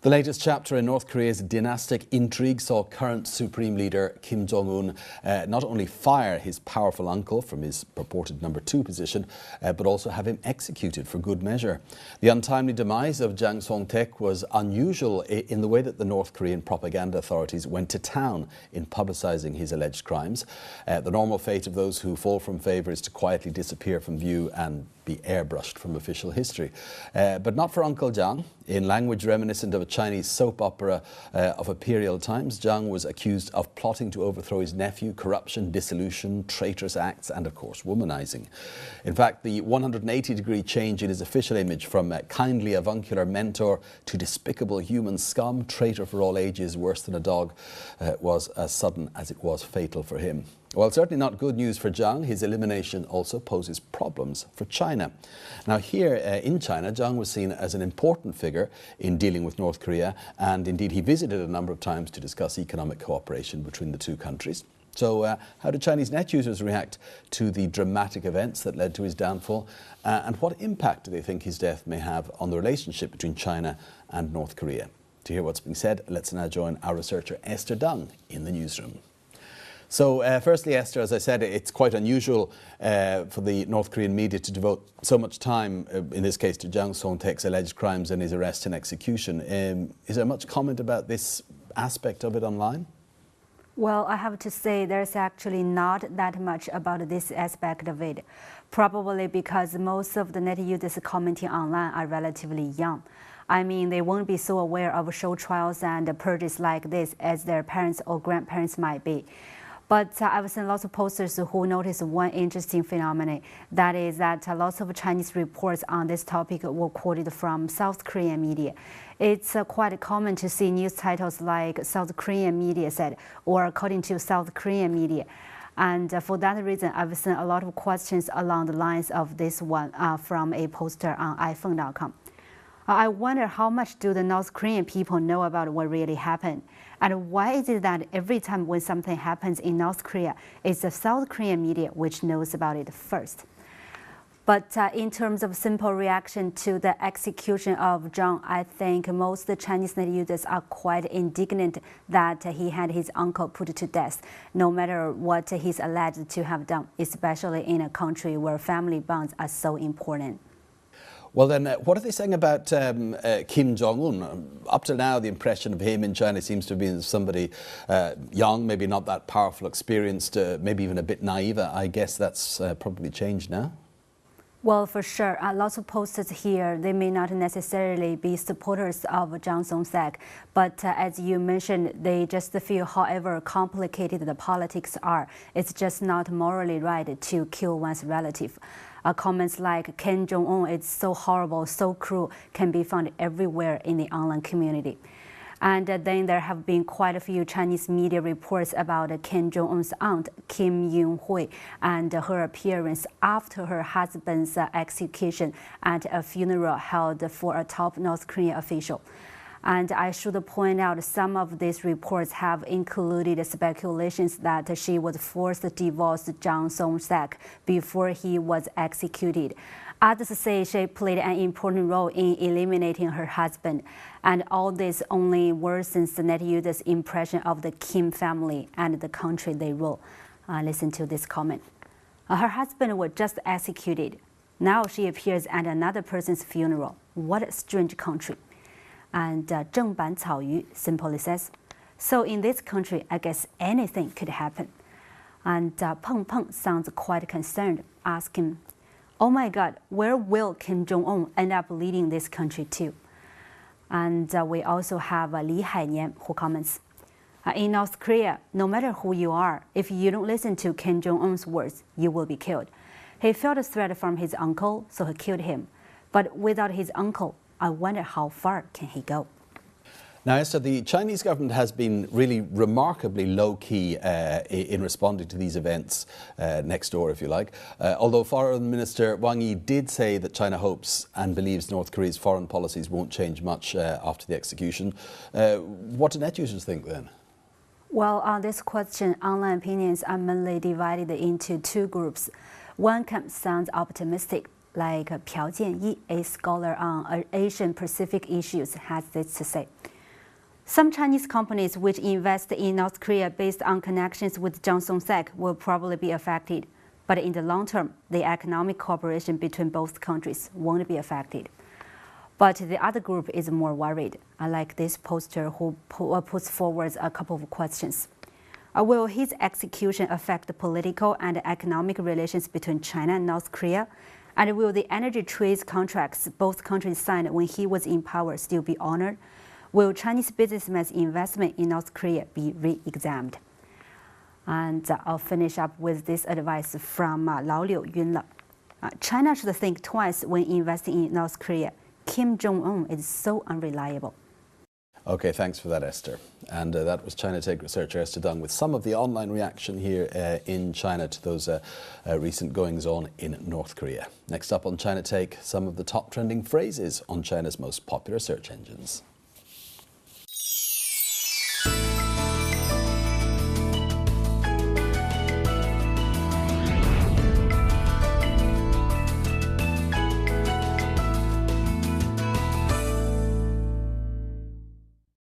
The latest chapter in North Korea's dynastic intrigue saw current Supreme Leader Kim Jong-un not only fire his powerful uncle from his purported #2 position, but also have him executed for good measure. The untimely demise of Jang Song-thaek was unusual in the way that the North Korean propaganda authorities went to town in publicising his alleged crimes. The normal fate of those who fall from favour is to quietly disappear from view and be airbrushed from official history. But not for Uncle Jang. In language reminiscent of a Chinese soap opera of imperial times, Jang was accused of plotting to overthrow his nephew, corruption, dissolution, traitorous acts, and of course womanizing. In fact, the 180-degree change in his official image from kindly avuncular mentor to despicable human scum, traitor for all ages, worse than a dog, was as sudden as it was fatal for him. Well, certainly not good news for Jang. His elimination also poses problems for China. Now here in China, Jang was seen as an important figure in dealing with North Korea, and indeed he visited a number of times to discuss economic cooperation between the two countries. So how do Chinese net users react to the dramatic events that led to his downfall? And what impact do they think his death may have on the relationship between China and North Korea? To hear what's being said, let's now join our researcher Esther Dung in the newsroom. So firstly, Esther, as I said, it's quite unusual for the North Korean media to devote so much time, in this case, to Jang Song-thaek's alleged crimes and his arrest and execution. Is there much comment about this aspect of it online? Well, I have to say there's actually not that much about this aspect of it, probably because most of the net users commenting online are relatively young. I mean, they won't be so aware of show trials and purges like this as their parents or grandparents might be. But I've seen lots of posters who notice one interesting phenomenon. That is that lots of Chinese reports on this topic were quoted from South Korean media. It's quite common to see news titles like South Korean media said, or according to South Korean media. And for that reason, I've seen a lot of questions along the lines of this one from a poster on iPhone.com. I wonder how much do the North Korean people know about what really happened? And why is it that every time when something happens in North Korea, it's the South Korean media which knows about it first? But in terms of simple reaction to the execution of Jang, I think most Chinese net users are quite indignant that he had his uncle put to death, no matter what he's alleged to have done, especially in a country where family bonds are so important. Well then, what are they saying about Kim Jong-un? Up till now, the impression of him in China seems to have been somebody young, maybe not that powerful, experienced, maybe even a bit naive. I guess that's probably changed now. Well, for sure. Lots of posters here, they may not necessarily be supporters of Jang Song-thaek, but as you mentioned, they just feel however complicated the politics are, it's just not morally right to kill one's relative. Comments like Kim Jong-un is so horrible, so cruel can be found everywhere in the online community. And then there have been quite a few Chinese media reports about Kim Jong-un's aunt, Kyong-hui, and her appearance after her husband's execution at a funeral held for a top North Korean official. And I should point out some of these reports have included speculations that she was forced to divorce Jang Song-thaek before he was executed. Others say she played an important role in eliminating her husband. And all this only worsens the net users' impression of the Kim family and the country they rule. Listen to this comment. Her husband was just executed. Now she appears at another person's funeral. What a strange country. And Zheng Ban Caoyu simply says, so in this country, I guess anything could happen. And Peng Peng sounds quite concerned, asking, oh my God, where will Kim Jong-un end up leading this country to? And we also have Li Hainian who comments, in North Korea, no matter who you are, if you don't listen to Kim Jong-un's words, you will be killed. He felt a threat from his uncle, so he killed him. But without his uncle, I wonder how far can he go? Now, Esther, the Chinese government has been really remarkably low-key in responding to these events next door, if you like. Although Foreign Minister Wang Yi did say that China hopes and believes North Korea's foreign policies won't change much after the execution. What do net users think then? Well, on this question, online opinions are mainly divided into two groups. One camp sounds optimistic, like Piao Jianyi, a scholar on Asian Pacific issues, has this to say. Some Chinese companies which invest in North Korea based on connections with Jang Song-thaek will probably be affected. But in the long term, the economic cooperation between both countries won't be affected. But the other group is more worried. I like this poster who puts forward a couple of questions. Will his execution affect the political and economic relations between China and North Korea? And will the energy trade contracts both countries signed when he was in power still be honored? Will Chinese businessmen's investment in North Korea be re-examined? And I'll finish up with this advice from Lao Liu Yunle. China should think twice when investing in North Korea. Kim Jong-un is so unreliable. Okay, thanks for that, Esther. And that was Sino-North researcher Esther Dung with some of the online reaction here in China to those recent goings-on in North Korea. Next up on Sino-North, some of the top trending phrases on China's most popular search engines.